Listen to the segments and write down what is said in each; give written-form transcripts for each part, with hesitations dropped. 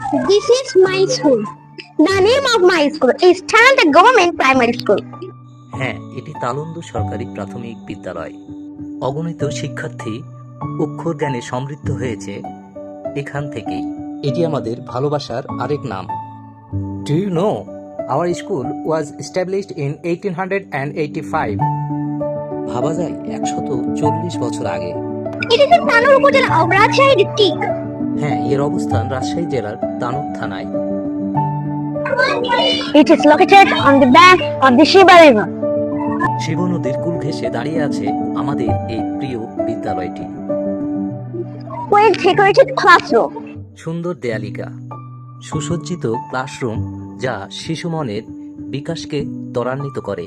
This is my school. The name of my school is Talent Government Primary School. হ্যাঁ, এটি তালন্দু সরকারি প্রাথমিক বিদ্যালয়। অগণিত শিক্ষার্থী অক্ষর জ্ঞানে সমৃদ্ধ হয়েছে এখান থেকেই। এটি আমাদের ভালোবাসার আরেক নাম। Do you know our school was established in 1885। ভাবা যায় 140 বছর আগে। It is in Tanur উপজেলা of Rajshahi district. হ্যাঁ, এর অবস্থান রাজশাহী জেলার তানোর থানায়। It is located on the bank of the Shiba River. Shiva নদীর কূল ঘেঁষে দাঁড়িয়ে আছে আমাদের এই প্রিয় বিদ্যালয়টি। Well decorated classroom. সুন্দর দেয়ালিকা, সুসজ্জিত ক্লাসরুম যা শিশু মনের বিকাশকে ত্বরান্বিত করে।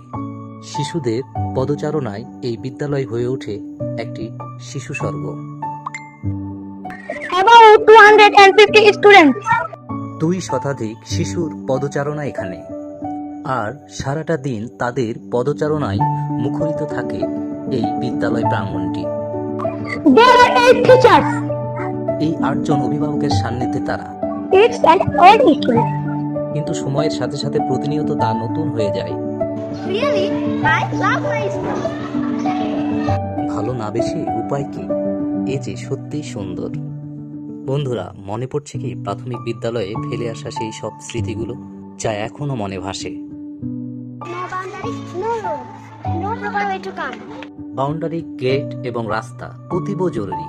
শিশুদের পদচারণায় এই বিদ্যালয় হয়ে ওঠে একটি শিশু স্বর্গ। About 250 students. 2 শতাধিক শিশুর পদচারণা এখানে, আর সারাটা দিন তাদের পদচারণায় মুখরিত থাকে এই বিদ্যালয় প্রাঙ্গণটি। There are 8 teachers. এই 8 জন অভিভাবকের সান্নিধ্যে তারা। It's an old school. কিন্তু সময়ের সাথে সাথে প্রতিনিয়ত তা নতুন হয়ে যায়। Really, I love my school. ভালো না বেশি উপায় কি, এ যে সত্যিই সুন্দর। বন্ধুরা, মনে পড়ছে কি প্রাথমিক বিদ্যালয়ে ফেলে আসা সেই সব স্মৃতিগুলো, যা এখনো মনে ভাসে। No boundary, no road, no proper way to come. Boundary, gate এবং রাস্তা অতীব জরুরি।